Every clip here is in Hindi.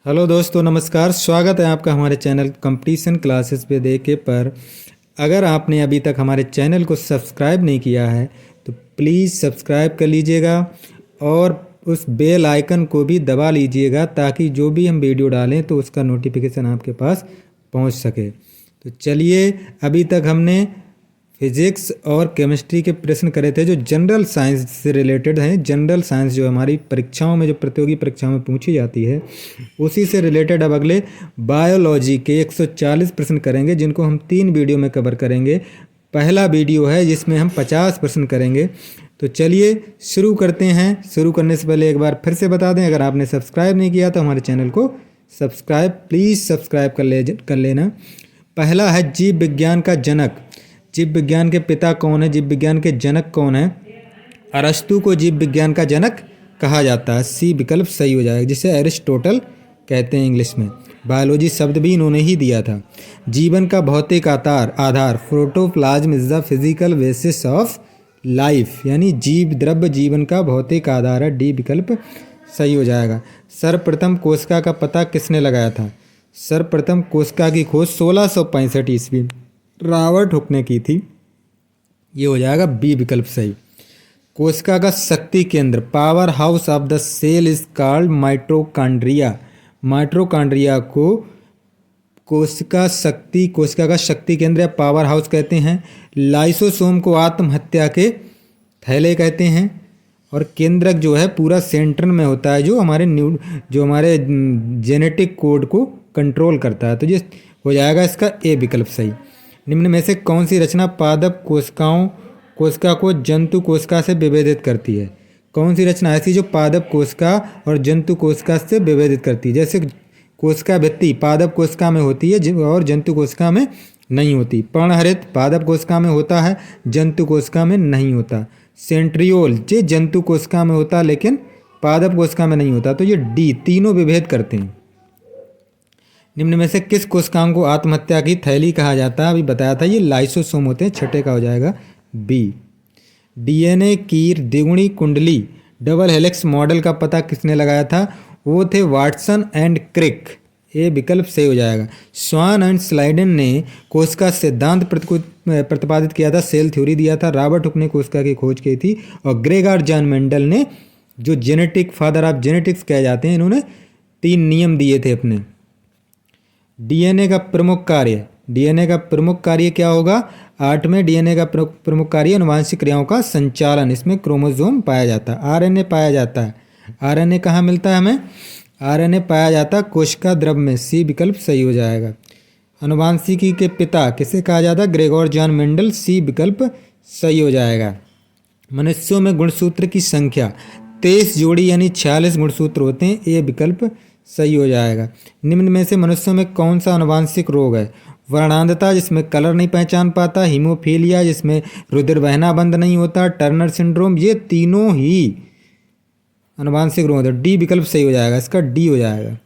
हेलो दोस्तों, नमस्कार। स्वागत है आपका हमारे चैनल कंपटीशन क्लासेस पे देखे पर। अगर आपने अभी तक हमारे चैनल को सब्सक्राइब नहीं किया है तो प्लीज़ सब्सक्राइब कर लीजिएगा और उस बेल आइकन को भी दबा लीजिएगा ताकि जो भी हम वीडियो डालें तो उसका नोटिफिकेशन आपके पास पहुंच सके। तो चलिए, अभी तक हमने फिजिक्स और केमिस्ट्री के प्रश्न करे थे जो जनरल साइंस से रिलेटेड हैं। जनरल साइंस जो हमारी परीक्षाओं में, जो प्रतियोगी परीक्षाओं में पूछी जाती है, उसी से रिलेटेड अब अगले बायोलॉजी के 140 प्रश्न करेंगे, जिनको हम 3 वीडियो में कवर करेंगे। पहला वीडियो है जिसमें हम 50 प्रश्न करेंगे। तो चलिए शुरू करते हैं। शुरू करने से पहले एक बार फिर से बता दें, अगर आपने सब्सक्राइब नहीं किया तो हमारे चैनल को प्लीज़ सब्सक्राइब कर लेना। पहला है जीव विज्ञान का जनक। जीव विज्ञान के पिता कौन है? जीव विज्ञान के जनक कौन है? अरस्तु को जीव विज्ञान का जनक कहा जाता है। सी विकल्प सही हो जाएगा, जिसे एरिस्टोटल कहते हैं इंग्लिश में। बायोलॉजी शब्द भी इन्होंने ही दिया था। जीवन का भौतिक आधार protoplasm is the physical basis of life, यानी जीव द्रव्य जीवन का भौतिक आधार है। डी विकल्प सही हो जाएगा। सर्वप्रथम कोशिका का पता किसने लगाया था? सर्वप्रथम कोशिका की खोज 1665 ईस्वी रॉबर्ट हुक ने की थी। ये हो जाएगा बी विकल्प सही। कोशिका का शक्ति केंद्र, power house of the cell is called mitochondria. Mitochondria को कोशिका का शक्ति केंद्र या पावर हाउस कहते हैं। लाइसोसोम को आत्महत्या के थैले कहते हैं। और केंद्रक जो है पूरा सेंटर में होता है, जो हमारे जेनेटिक कोड को कंट्रोल करता है। तो ये हो जाएगा इसका ए विकल्प सही। निम्न में से कौन सी रचना पादप कोशिका को जंतु कोशिका से विभेदित करती है? कौन सी रचना ऐसी जो पादप कोशिका और जंतु कोशिका से विभेदित करती है? जैसे कोशिका भित्ति पादप कोशिका में होती है और जंतु कोशिका में नहीं होती। पर्णहरित पादप कोशिका में होता है, जंतु कोशिका में नहीं होता। सेंट्रियोल ये जंतु कोशिका में होता है लेकिन पादप कोशिका में नहीं होता। तो ये डी, तीनों विभेद करते हैं। निम्न में से किस कोशिकाओं को आत्महत्या की थैली कहा जाता है? अभी बताया था, ये लाइसोसोम होते हैं। छठे का हो जाएगा बी। डीएनए की द्विगुणी कुंडली डबल हेलिक्स मॉडल का पता किसने लगाया था? वो थे वाटसन एंड क्रिक। ये विकल्प सही हो जाएगा। स्वान एंड स्लाइडन ने कोशिका सिद्धांत प्रतिपादित किया था, सेल थ्योरी दिया था। रॉबर्ट हुक ने कोशिका की खोज की थी। और ग्रेगर जॉन मेंडल ने, जो फादर ऑफ जेनेटिक्स कहे जाते हैं, इन्होंने 3 नियम दिए थे अपने। डीएनए का प्रमुख कार्य क्या होगा? 8 में डीएनए का प्रमुख कार्य अनुवांशिक क्रियाओं का संचालन। इसमें क्रोमोसोम पाया जाता है, आरएनए पाया जाता है। आरएनए कहाँ मिलता है हमें? आरएनए पाया जाता है कोशिका द्रव्य में। सी विकल्प सही हो जाएगा। अनुवांशिकी के पिता किसे कहा जाता है? Gregor John Mendel. सी विकल्प सही हो जाएगा। मनुष्यों में गुणसूत्र की संख्या 23 जोड़ी यानी 46 गुणसूत्र होते हैं। ए विकल्प सही हो जाएगा। निम्न में से मनुष्यों में कौन सा अनुवांशिक रोग है? वर्णांधता, जिसमें कलर नहीं पहचान पाता। हीमोफीलिया, जिसमें रुधिर बहना बंद नहीं होता। टर्नर सिंड्रोम, ये तीनों ही अनुवांशिक रोग है। डी विकल्प सही हो जाएगा, इसका डी हो जाएगा।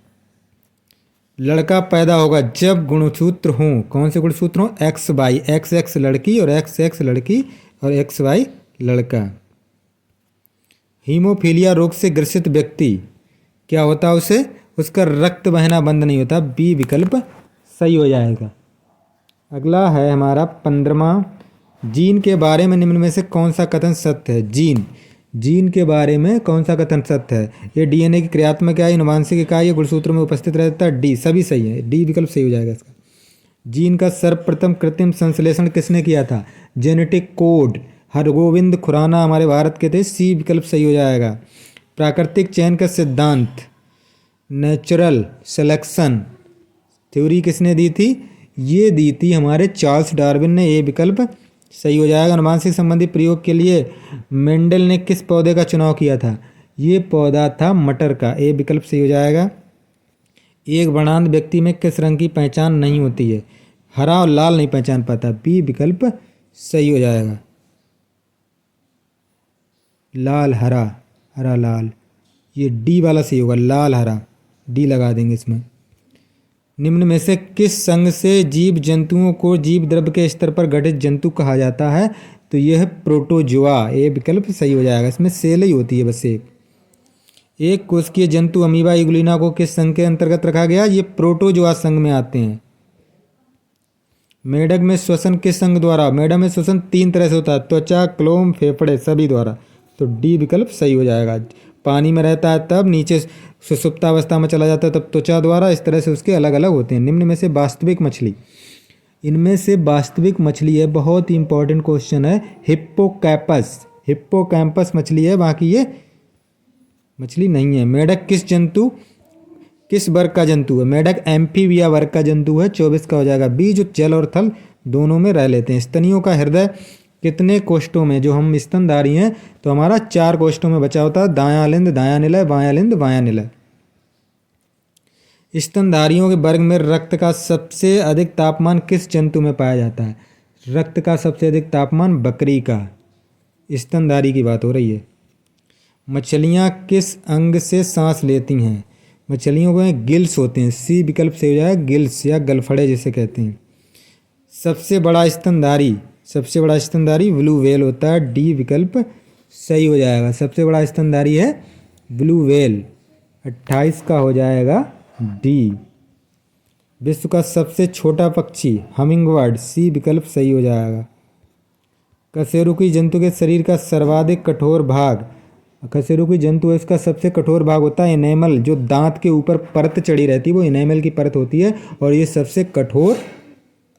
लड़का पैदा होगा जब गुणसूत्र हों। कौन से गुणसूत्र हों? एक्स वाई, एक्स एक्स लड़की और एक्स एक्स लड़की और एक्स वाई लड़का। हीमोफीलिया रोग से ग्रसित व्यक्ति क्या होता है? उसे उसका रक्त बहना बंद नहीं होता। बी विकल्प सही हो जाएगा। अगला है हमारा 15वां। जीन के बारे में निम्न में से कौन सा कथन सत्य है? जीन के बारे में कौन सा कथन सत्य है? ये डीएनए की क्रियात्मक इकाई, अनुवांशिक इकाई, ये गुणसूत्रों में उपस्थित रहता है। डी, सभी सही है। डी विकल्प सही हो जाएगा इसका। जीन का सर्वप्रथम कृत्रिम संश्लेषण किसने किया था? जेनेटिक कोड हरगोविंद खुराना हमारे भारत के थे। सी विकल्प सही हो जाएगा। प्राकृतिक चयन का सिद्धांत, नेचुरल सिलेक्शन थ्योरी किसने दी थी? ये दी थी हमारे चार्ल्स डार्विन ने। ए विकल्प सही हो जाएगा। अनुवांशिक संबंधी प्रयोग के लिए मेंडल ने किस पौधे का चुनाव किया था? ये पौधा था मटर का। ए विकल्प सही हो जाएगा। एक वर्णांध व्यक्ति में किस रंग की पहचान नहीं होती है? हरा और लाल नहीं पहचान पाता। बी विकल्प सही हो जाएगा। लाल हरा, हरा लाल, ये डी वाला सही होगा। लाल हरा, डी लगा देंगे इसमें। निम्न में से किस संघ से जीव जंतुओं को जीव द्रव्य के स्तर पर गठित जंतु कहा जाता है? तो यह प्रोटोजोआ। ए विकल्प सही हो जाएगा। इसमें सेल ही होती है बस एक। एक कोशिकीय जंतु अमीबा इग्लूइना को किस संघ के अंतर्गत रखा गया? ये प्रोटोजोआ संघ में आते हैं। मेढक में श्वसन किस संघ द्वारा? मेढक में श्वसन 3 तरह से होता है, त्वचा, क्लोम, फेफड़े, सभी द्वारा। तो डी विकल्प सही हो जाएगा। पानी में रहता है तब, नीचे सुषुप्तावस्था में चला जाता है तब त्वचा द्वारा। इस तरह से उसके अलग अलग होते हैं। निम्न में से वास्तविक मछली, इनमें से वास्तविक मछली है, बहुत ही इंपॉर्टेंट क्वेश्चन है, हिप्पोकैम्पस। हिप्पोकैम्पस मछली है, बाकी ये मछली नहीं है। मेढक किस वर्ग का जंतु है? मेढक एम्फीबिया वर्ग का जंतु है। 24 का हो जाएगा बी, जो जल और थल दोनों में रह लेते हैं। स्तनियों का हृदय कितने कोष्ठों में? जो हम स्तनधारी हैं तो हमारा 4 कोष्ठों में बचा होता है, दायां लिंद, दायां निलय, बायां लिंद, बायां निलय। स्तनधारियों के वर्ग में रक्त का सबसे अधिक तापमान किस जंतु में पाया जाता है? रक्त का सबसे अधिक तापमान बकरी का। स्तनधारी की बात हो रही है। मछलियाँ किस अंग से सांस लेती हैं? मछलियों को गिल्स होते हैं। सी विकल्प से हो जाएगा गिल्स या गलफड़े जिसे कहते हैं। सबसे बड़ा स्तनधारी ब्लू व्हेल होता है। डी विकल्प सही हो जाएगा। सबसे बड़ा स्तनधारी है ब्लू व्हेल। 28 का हो जाएगा डी। विश्व का सबसे छोटा पक्षी हमिंगबर्ड। सी विकल्प सही हो जाएगा। कशेरुकी जंतु के शरीर का सर्वाधिक कठोर भाग, कशेरुकी जंतु है इसका सबसे कठोर भाग होता है इनेमल। जो दांत के ऊपर परत चढ़ी रहती है वो इनेमल की परत होती है, और ये सबसे कठोर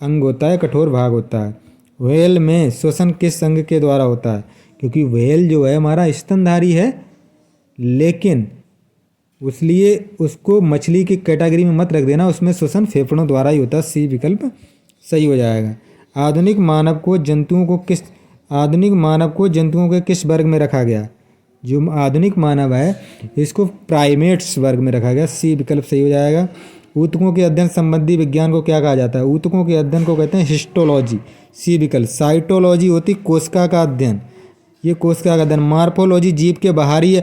अंग होता है, कठोर भाग होता है। व्हेल में श्वसन किस अंग के द्वारा होता है? क्योंकि व्हेल जो है हमारा स्तनधारी है, लेकिन इसलिए उसको मछली की कैटेगरी में मत रख देना, उसमें श्वसन फेफड़ों द्वारा ही होता है। सी विकल्प सही हो जाएगा। आधुनिक मानव को जंतुओं के किस वर्ग में रखा गया? जो आधुनिक मानव है इसको प्राइमेट्स वर्ग में रखा गया। सी विकल्प सही हो जाएगा। ऊतकों के अध्ययन संबंधी विज्ञान को क्या कहा जाता है? ऊतकों के अध्ययन को कहते हैं हिस्टोलॉजी। सी विकल्प। साइटोलॉजी होती कोशिका का अध्ययन, ये कोशिका का अध्ययन। मार्फोलॉजी जीव के बाहरी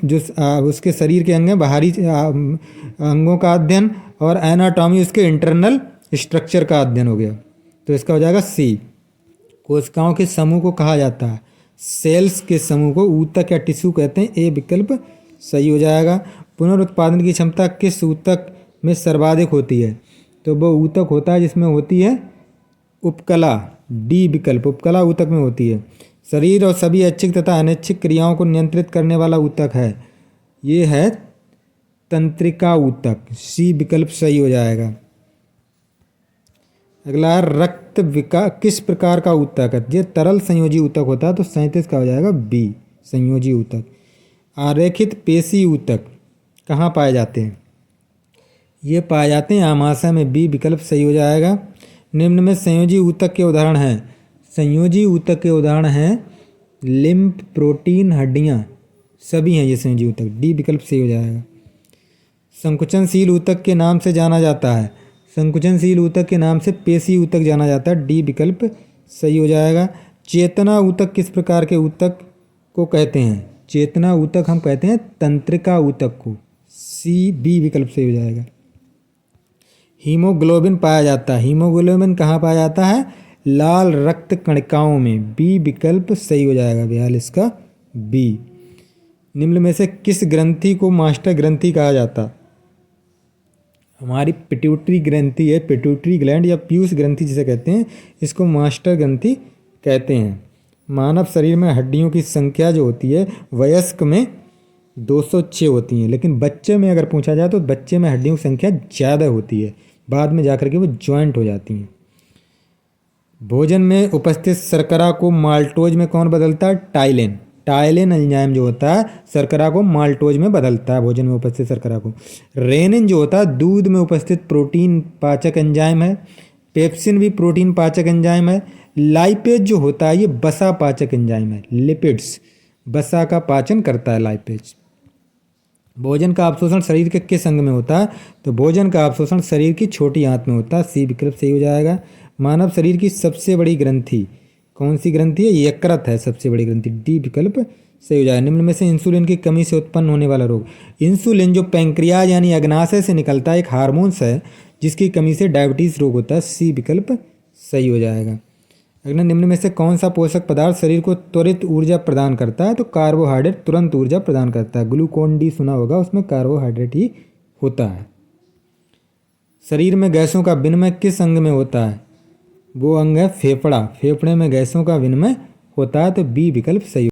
जो उसके शरीर के अंग हैं, बाहरी अंगों का अध्ययन, और एनाटॉमी उसके इंटरनल स्ट्रक्चर का अध्ययन हो गया। तो इसका हो जाएगा सी। कोशिकाओं के समूह को कहा जाता है, सेल्स के समूह को ऊतक या टिश्यू कहते हैं। ए विकल्प सही हो जाएगा। पुनरुत्पादन की क्षमता किस ऊतक में सर्वाधिक होती है? तो वो ऊतक होता है जिसमें होती है उपकला। डी विकल्प उपकला ऊतक में होती है। शरीर और सभी ऐच्छिक तथा अनैच्छिक क्रियाओं को नियंत्रित करने वाला ऊतक है, ये है तंत्रिका ऊतक। सी विकल्प सही हो जाएगा। अगला रक्त विकार किस प्रकार का ऊतक है? ये तरल संयोजी ऊतक होता है। तो 37 का हो जाएगा बी, संयोजी ऊतक। आरेखित पेशी ऊतक कहाँ पाए जाते हैं? ये पाए जाते हैं आमाशय में। बी विकल्प सही हो जाएगा। निम्न में संयोजी ऊतक के उदाहरण हैं। संयोजी ऊतक के उदाहरण हैं लिम्फ, प्रोटीन, हड्डियाँ, सभी हैं ये संयोजी ऊतक। डी विकल्प सही हो जाएगा। संकुचनशील ऊतक के नाम से जाना जाता है। संकुचनशील ऊतक के नाम से पेशी ऊतक जाना जाता है। डी विकल्प सही हो जाएगा। चेतना ऊतक किस प्रकार के ऊतक को कहते हैं? चेतना ऊतक हम कहते हैं तंत्रिका ऊतक को। सी बी विकल्प सही हो जाएगा। हीमोग्लोबिन पाया जाता है। हीमोग्लोबिन कहाँ पाया जाता है? लाल रक्त कणिकाओं में। बी विकल्प सही हो जाएगा। 42 का बी। निम्न में से किस ग्रंथि को मास्टर ग्रंथि कहा जाता? हमारी पिट्यूटरी ग्रंथि है, पिट्यूटरी ग्लैंड या पीयूष ग्रंथि जिसे कहते हैं, इसको मास्टर ग्रंथि कहते हैं। मानव शरीर में हड्डियों की संख्या जो होती है वयस्क में 206 होती हैं, लेकिन बच्चे में अगर पूछा जाए तो बच्चे में हड्डियों की संख्या ज़्यादा होती है, बाद में जाकर के वो जॉइंट हो जाती हैं। भोजन में उपस्थित शर्करा को माल्टोज में कौन बदलता है? टाइलिन। टाइलिन एंजाइम जो होता है शर्करा को माल्टोज में बदलता है, भोजन में उपस्थित शर्करा को। रेनिन जो होता है दूध में उपस्थित प्रोटीन पाचक एंजाइम है। पेप्सिन भी प्रोटीन पाचक एंजाइम है। लाइपेज जो होता है ये वसा पाचक एंजाइम है। लिपिड्स वसा का पाचन करता है लाइपेज। भोजन का अवशोषण शरीर के किस अंग में होता है? तो भोजन का अवशोषण शरीर की छोटी आंत में होता है। सी विकल्प सही हो जाएगा। मानव शरीर की सबसे बड़ी ग्रंथि कौन सी ग्रंथि है? यकृत है सबसे बड़ी ग्रंथि। डी विकल्प सही हो जाएगा। निम्न में से इंसुलिन की कमी से उत्पन्न होने वाला रोग। इंसुलिन जो पैंक्रियाज यानी अग्नाशय से निकलता है, एक हार्मोन्स है जिसकी कमी से डायबिटीज़ रोग होता है। सी विकल्प सही हो जाएगा। अगला, निम्न में से कौन सा पोषक पदार्थ शरीर को त्वरित ऊर्जा प्रदान करता है? तो कार्बोहाइड्रेट तुरंत ऊर्जा प्रदान करता है। ग्लूकोन डी सुना होगा, उसमें कार्बोहाइड्रेट ही होता है। शरीर में गैसों का विनिमय किस अंग में होता है? वो अंग है फेफड़ा। फेफड़े में गैसों का विनिमय होता है, तो बी विकल्प सही।